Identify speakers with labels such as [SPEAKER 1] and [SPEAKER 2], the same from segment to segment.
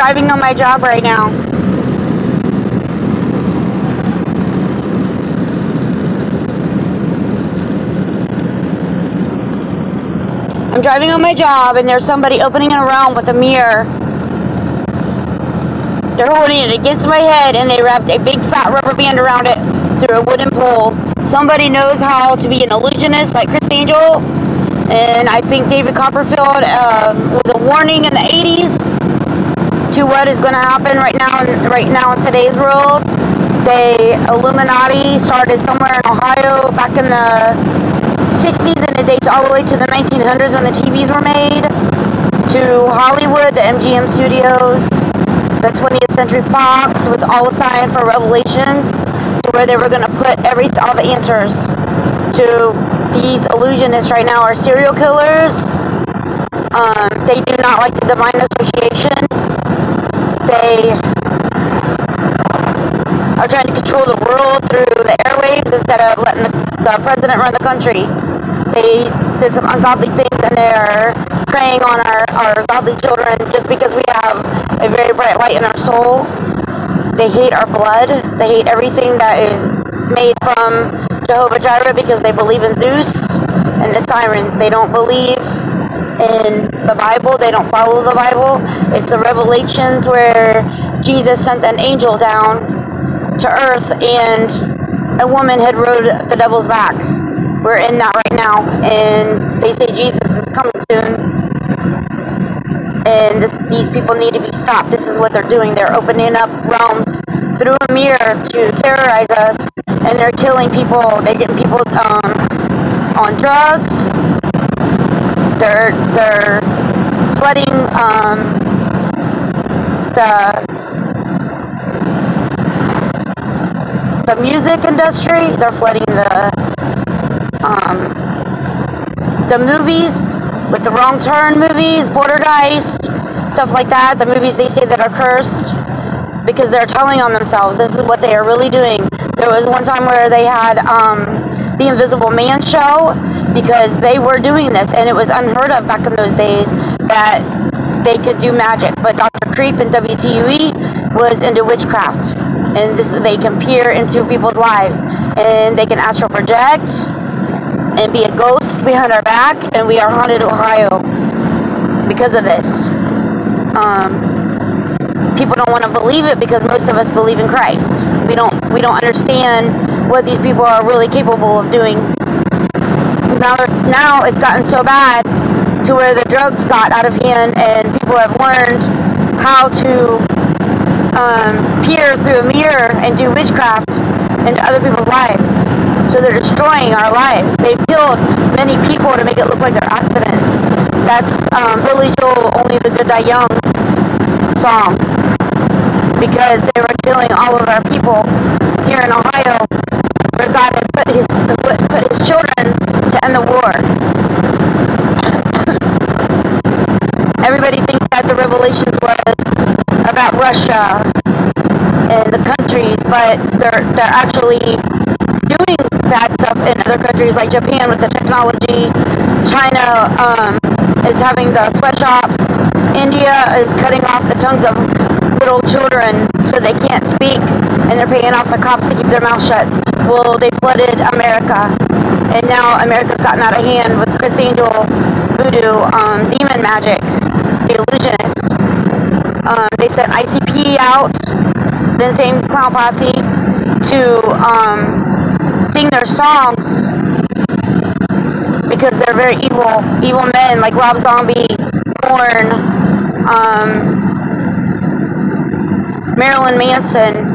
[SPEAKER 1] driving on my job right now. I'm driving on my job, and there's somebody opening it around with a mirror. They're holding it against my head, and they wrapped a big fat rubber band around it through a wooden pole. Somebody knows how to be an illusionist like Criss Angel, and I think David Copperfield was a warning in the 80s to what is going to happen right now in today's world. The Illuminati started somewhere in Ohio back in the 60s, and it dates all the way to the 1900s when the TVs were made, to Hollywood, the MGM Studios, the 20th Century Fox was all a sign for Revelations, to where they were going to put all the answers to these illusionists right now are serial killers. They do not like the divine association. They are trying to control the world through the airwaves instead of letting the president run the country. They did some ungodly things, and they're preying on our godly children just because we have a very bright light in our soul. They hate our blood. They hate everything that is made from Jehovah Jireh because they believe in Zeus and the sirens. They don't believe in the Bible. They don't follow the Bible. It's the Revelations where Jesus sent an angel down to earth and a woman had rode the devil's back. We're in that right now, and they say Jesus is coming soon, and these people need to be stopped. This is what they're doing. They're opening up realms through a mirror to terrorize us, and they're killing people. They're getting people on drugs. They're flooding the music industry. They're flooding the movies with the Wrong Turn movies, Bordergeist, stuff like that. The movies they say that are cursed because they're telling on themselves. This is what they are really doing. There was one time where they had the Invisible Man show because they were doing this, and it was unheard of back in those days that they could do magic. But Dr. Creep and WTUE was into witchcraft, and they can peer into people's lives, and they can astral project and be a ghost behind our back, and we are haunted Ohio because of this. People don't want to believe it because most of us believe in Christ. We don't understand what these people are really capable of doing. Now it's gotten so bad to where the drugs got out of hand, and people have learned how to peer through a mirror and do witchcraft into other people's lives. So they're destroying our lives. They've killed many people to make it look like they're accidents. That's Billy Joel, Only the Good Die Young song. Because they were killing all of our people here in Ohio, where God had put his children to end the war. Everybody thinks that the Revelations was about Russia and the countries, but they're actually doing bad stuff in other countries like Japan with the technology. China is having the sweatshops. India is cutting off the tongues of little children so they can't speak, and they're paying off the cops to keep their mouth shut. Well, they flooded America, and now America's gotten out of hand with Criss Angel, voodoo, demon magic, the illusionists. They sent ICP out, the Insane Clown Posse, to sing their songs because they're very evil men like Rob Zombie, Korn, Marilyn Manson.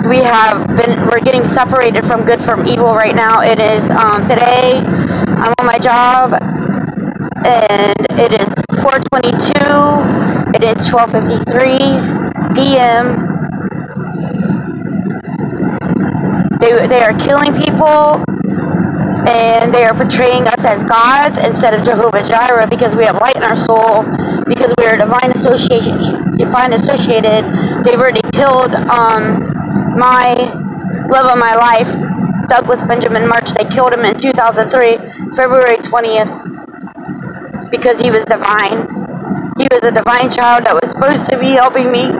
[SPEAKER 1] We're getting separated from good from evil right now. It is today I'm on my job and it is 4:22. It is 12:53 p.m. They are killing people, and they are portraying us as gods instead of Jehovah Jireh because we have light in our soul, because we are divine associated. They've already killed my love of my life, Douglas Benjamin March. They killed him in 2003, February 20th, because he was divine. He was a divine child that was supposed to be helping me.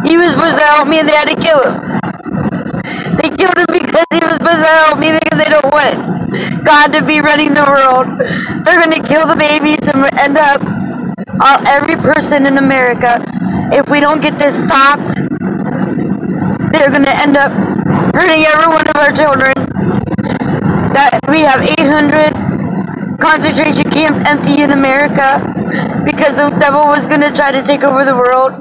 [SPEAKER 1] He was supposed to help me, and they had to kill him. They killed him because he was supposed to help me, because they don't want God to be running the world. They're going to kill the babies and end up every person in America. If we don't get this stopped, they're going to end up hurting every one of our children. That we have 800 concentration camps empty in America because the devil was going to try to take over the world.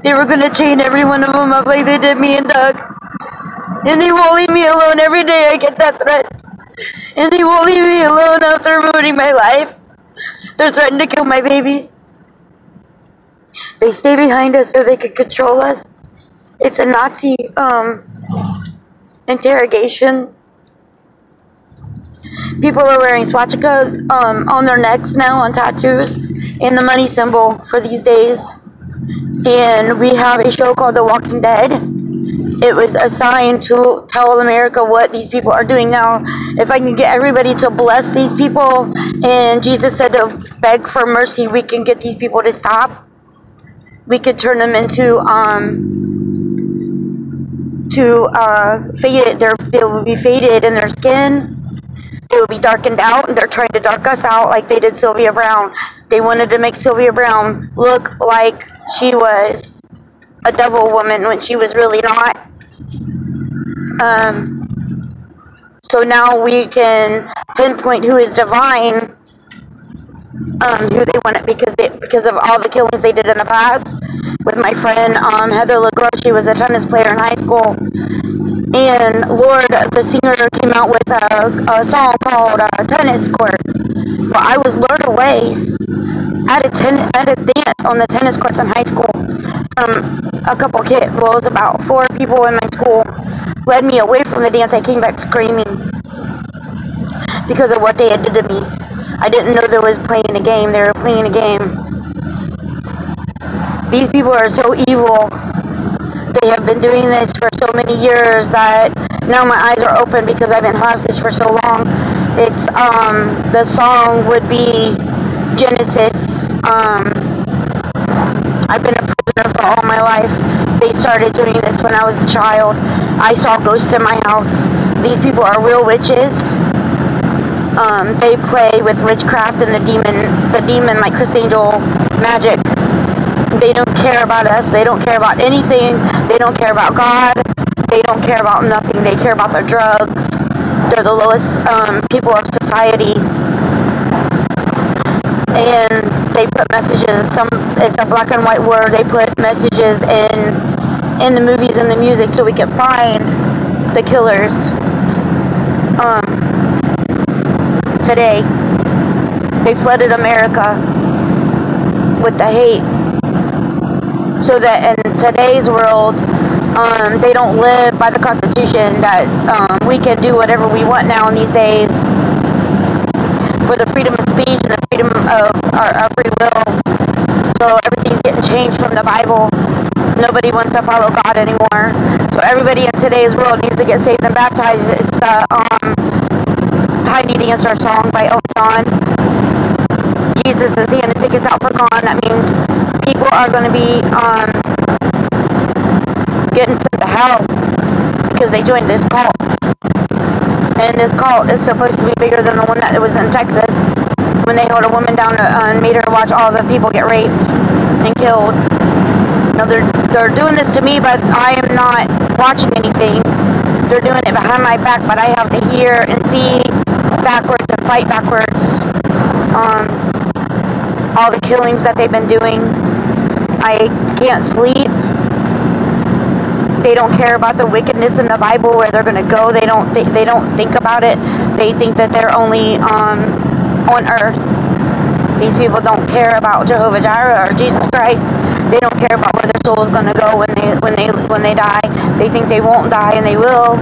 [SPEAKER 1] They were going to chain every one of them up like they did me and Doug. And they won't leave me alone. Every day I get that threat. And they won't leave me alone after ruining my life. They're threatening to kill my babies. They stay behind us so they can control us. It's a Nazi interrogation. People are wearing swastikas on their necks now, on tattoos, and the money symbol for these days. And we have a show called The Walking Dead. It was assigned to tell America what these people are doing now. If I can get everybody to bless these people, and Jesus said to beg for mercy, we can get these people to stop. We could turn them into faded. They will be faded in their skin. They will be darkened out, and they're trying to dark us out like they did Sylvia Brown. They wanted to make Sylvia Brown look like she was a devil woman when she was really not. So now we can pinpoint who is divine, who they want it, because of all the killings they did in the past. With my friend Heather LaGrow, she was a tennis player in high school, and Lord, the singer, came out with a song called Tennis Court. Well, I was lured away at a dance on the tennis courts in high school from a couple kids. Well, it was about 4 people in my school. Led me away from the dance. I came back screaming because of what they had did to me. I didn't know they was playing a game. They were playing a game. These people are so evil. They have been doing this for so many years that now my eyes are open because I've been hostage for so long. It's the song would be Genesis. I've been a prisoner for all my life. They started doing this when I was a child. I saw ghosts in my house. These people are real witches. They play with witchcraft and the demon like Criss Angel magic. They don't care about us. They don't care about anything. They don't care about God. They don't care about nothing. They care about their drugs. They're the lowest people of society. And they put messages. It's a black and white word. They put messages in the movies and the music so we can find the killers. Today, they flooded America with the hate. So that in today's world, they don't live by the Constitution, that we can do whatever we want now in these days for the freedom of speech and the freedom of our free will. So everything's getting changed from the Bible. Nobody wants to follow God anymore. So everybody in today's world needs to get saved and baptized. It's the Tiny Dancer song by Elton John. Jesus is handing tickets out for God. That means people are going to be getting sent to hell because they joined this cult. And this cult is supposed to be bigger than the one that was in Texas when they held a woman down and made her watch all the people get raped and killed. Now they're doing this to me, but I am not watching anything. They're doing it behind my back, but I have to hear and see backwards and fight backwards. All the killings that they've been doing. I can't sleep. They don't care about the wickedness in the Bible, where they're going to go. They don't think about it. They think that they're only on earth. These people don't care about Jehovah Jireh or Jesus Christ. They don't care about where their soul is going to go when they die. They think they won't die, and they will.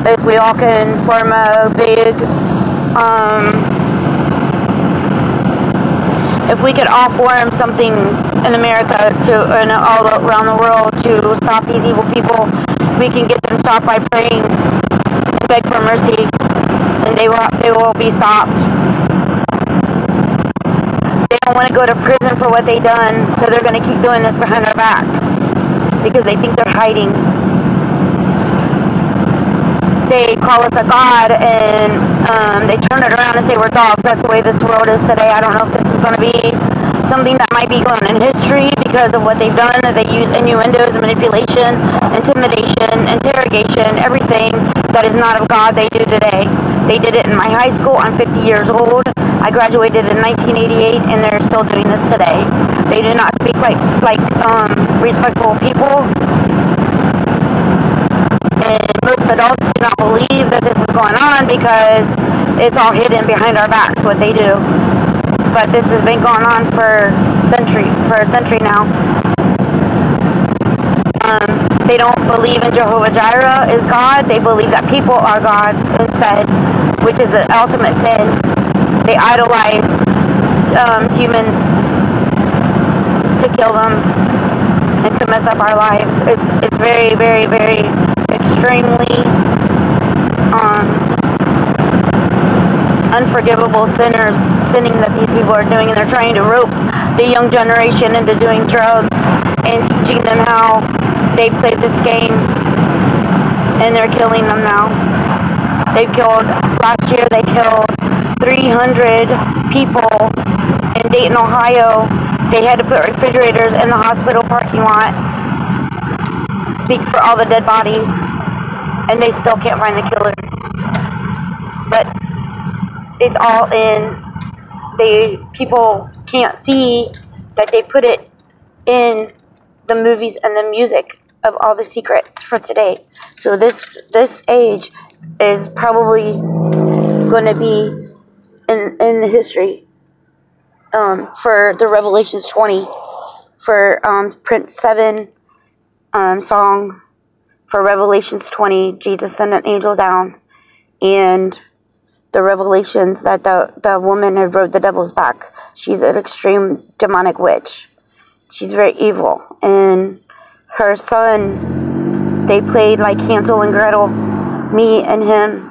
[SPEAKER 1] If we all can form a big if we could all form something in America and all around the world to stop these evil people, we can get them stopped by praying and beg for mercy, and they will be stopped. They don't don't want to go to prison for what they done, so they're going to keep doing this behind our backs because they think they're hiding. They call us a god, and they turn it around and say we're dogs. That's the way this world is today. I don't know if this is going to be something that might be going in history because of what they've done. They use innuendos, manipulation, intimidation, interrogation, everything that is not of God they do today. They did it in my high school. I'm 50 years old. I graduated in 1988, and they're still doing this today. They do not speak like respectful people. And most adults do not believe that this is going on because it's all hidden behind our backs, what they do. But this has been going on for a century now. They don't believe in Jehovah Jireh is God. They believe that people are gods instead, which is the ultimate sin. They idolize humans to kill them and to mess up our lives. It's very, very, very extremely unforgivable sinning that these people are doing, and they're trying to rope the young generation into doing drugs and teaching them how they play this game, and they're killing them now. Last year they killed 300 people in Dayton, Ohio. They had to put refrigerators in the hospital parking lot for all the dead bodies, and they still can't find the killer. But it's all people can't see that they put it in the movies and the music of all the secrets for today. So this age is probably going to be in the history for the Revelations 20, for Prince 7 song, for Revelations 20, Jesus sent an angel down, and the revelations that the woman who rode the devil's back, she's an extreme demonic witch. She's very evil, and her son, they played like Hansel and Gretel, me and him.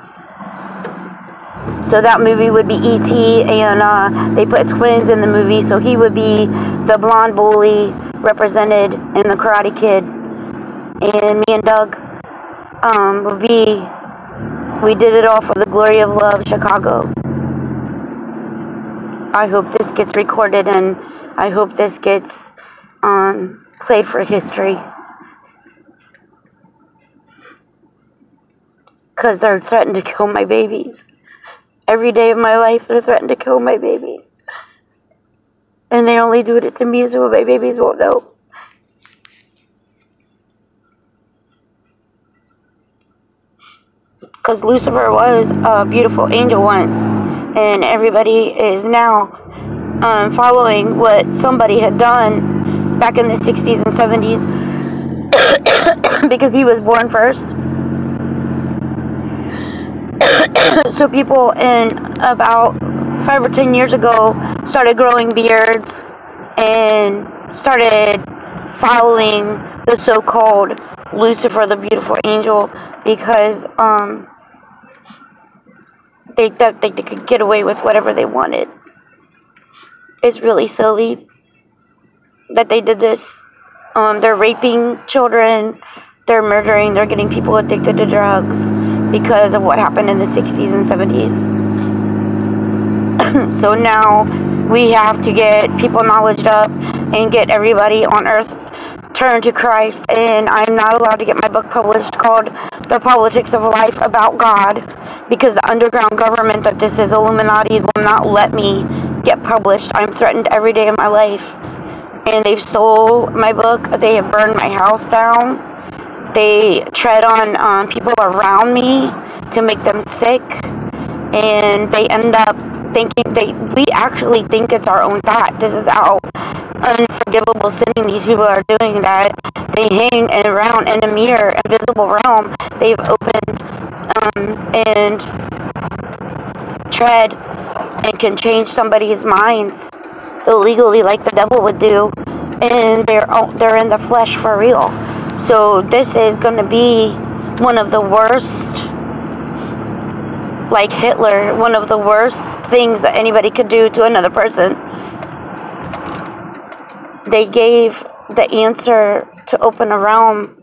[SPEAKER 1] So that movie would be E.T., and they put twins in the movie, so he would be the blonde bully represented in the Karate Kid. And me and Doug we did it all for the glory of love, Chicago. I hope this gets recorded, and I hope this gets played for history. Because they're threatening to kill my babies. Every day of my life, they're threatening to kill my babies. And they only do it to me so my babies won't know. Because Lucifer was a beautiful angel once, and everybody is now following what somebody had done back in the 60s and 70s because he was born first. So people in about 5 or 10 years ago started growing beards and started following the so-called Lucifer, the beautiful angel, because they thought they could get away with whatever they wanted. It's really silly that they did this. They're raping children, they're murdering, they're getting people addicted to drugs because of what happened in the 60s and 70s. So now we have to get people knowledged up and get everybody on earth turned to Christ, and I'm not allowed to get my book published called The Politics of Life about God, because the underground government that this is, Illuminati, will not let me get published. I'm threatened every day of my life, and they've stole my book. They have burned my house down. They tread on people around me to make them sick, and they end up thinking we actually think it's our own thought. This is how unforgivable sinning these people are doing, that they hang around in a mirror, invisible realm they've opened, and tread and can change somebody's minds illegally like the devil would do, and they're in the flesh for real. So this is going to be one of the worst, like Hitler, one of the worst things that anybody could do to another person. They gave the answer to open a realm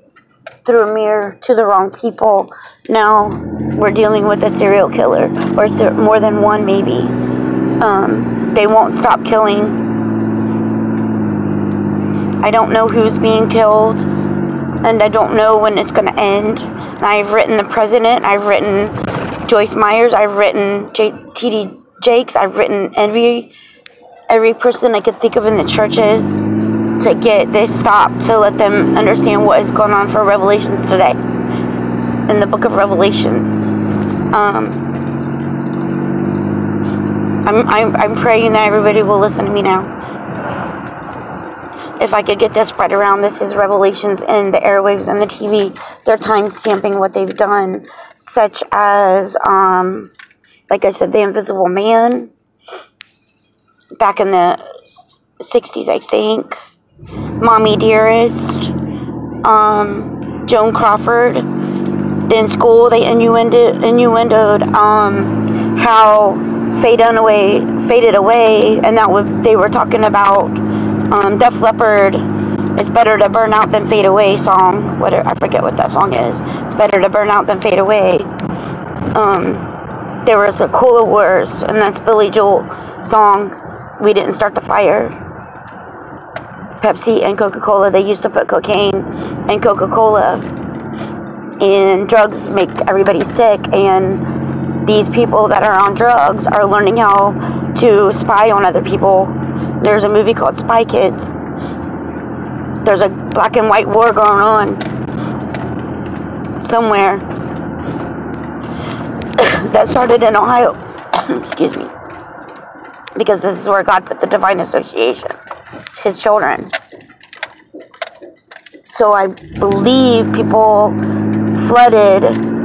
[SPEAKER 1] through a mirror to the wrong people. Now we're dealing with a serial killer, or more than one maybe. They won't stop killing. I don't know who's being killed, and I don't know when it's going to end. And I've written the president, I've written Joyce Myers, I've written T.D. Jakes, I've written every person I could think of in the churches to get this stopped, to let them understand what is going on for Revelations today, in the book of Revelations. I'm praying that everybody will listen to me now. If I could get this spread around, this is Revelations in the airwaves and the TV. They're time stamping what they've done, such as, like I said, the Invisible Man, back in the 60s, I think. Mommy Dearest, Joan Crawford. In school, they innuendoed how faded away, and they were talking about Def Leppard. It's better to burn out than fade away song. I forget what that song is. It's better to burn out than fade away. There was a Cola Wars, and that's Billy Joel song. We didn't start the fire. Pepsi and Coca-Cola, they used to put cocaine in Coca-Cola, and drugs make everybody sick, and these people that are on drugs are learning how to spy on other people. There's a movie called Spy Kids. There's a black and white war going on somewhere that started in Ohio. Excuse me. Because this is where God put the divine association, his children. So I believe people flooded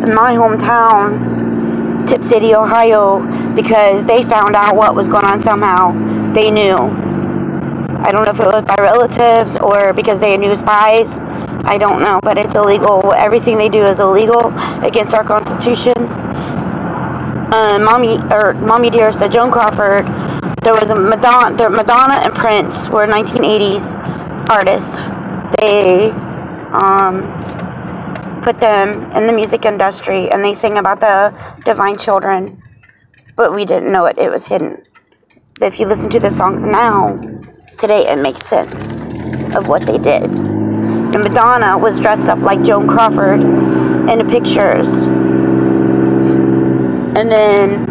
[SPEAKER 1] my hometown, Tip City, Ohio, because they found out what was going on somehow. They knew. I don't know if it was by relatives or because they knew spies. I don't know, but it's illegal. Everything they do is illegal against our Constitution. Mommy Dearest, the Joan Crawford. There was a Madonna and Prince were 1980s artists. They put them in the music industry, and they sing about the divine children, but we didn't know it. It was hidden. But if you listen to the songs now, today, it makes sense of what they did. And Madonna was dressed up like Joan Crawford in the pictures. And then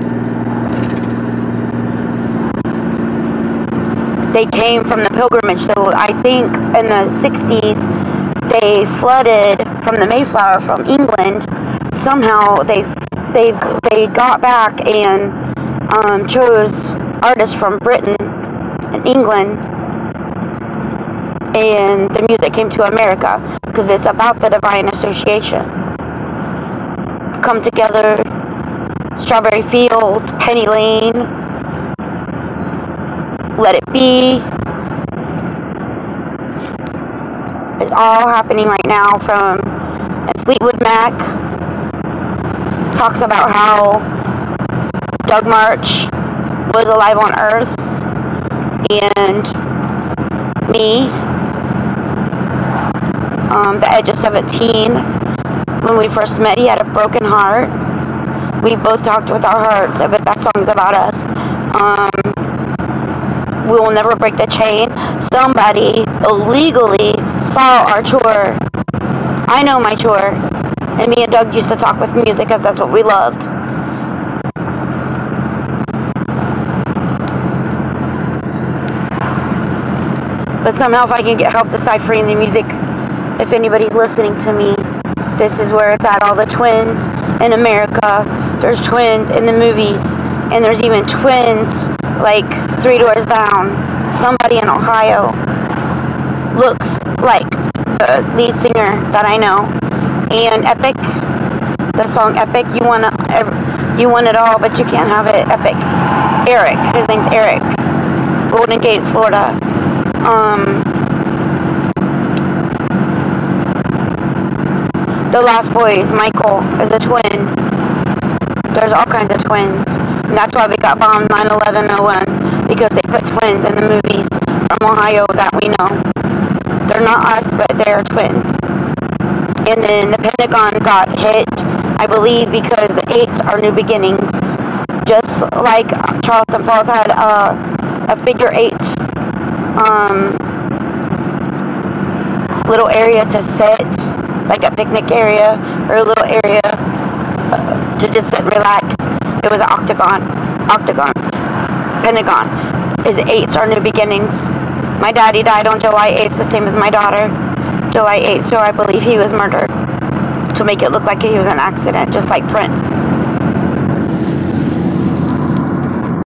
[SPEAKER 1] they came from the pilgrimage. So I think in the 60s, they flooded from the Mayflower from England. Somehow they got back and chose artists from Britain and England, and the music came to America because it's about the divine association. Come Together, Strawberry Fields, Penny Lane, Let It Be. It's all happening right now. And Fleetwood Mac talks about how Doug March was alive on Earth, and me, the Edge of 17. When we first met, he had a broken heart. We both talked with our hearts, but that song's about us. We will never break the chain. Somebody illegally saw our tour. I know my tour. And me and Doug used to talk with music because that's what we loved. But somehow if I can get help deciphering the music, if anybody's listening to me, this is where it's at. All the twins in America. There's twins in the movies. And there's even twins like 3 doors down. Somebody in Ohio looks like the lead singer that I know. And Epic, the song Epic, you want it all, but you can't have it. Epic. Eric, his name's Eric. Golden Gate, Florida. The Lost Boys, Michael is a twin. There's all kinds of twins. And that's why we got bombed 9/11/01, because they put twins in the movies Mayo that we know. They're not us, but they're twins. And then the Pentagon got hit, I believe, because the 8s are new beginnings. Just like Charleston Falls had a figure 8 little area to sit, like a picnic area or a little area to just sit and relax. It was an octagon. Pentagon. His 8s are new beginnings. My daddy died on July 8th, the same as my daughter. July 8th, so I believe he was murdered to make it look like he was an accident, just like Prince.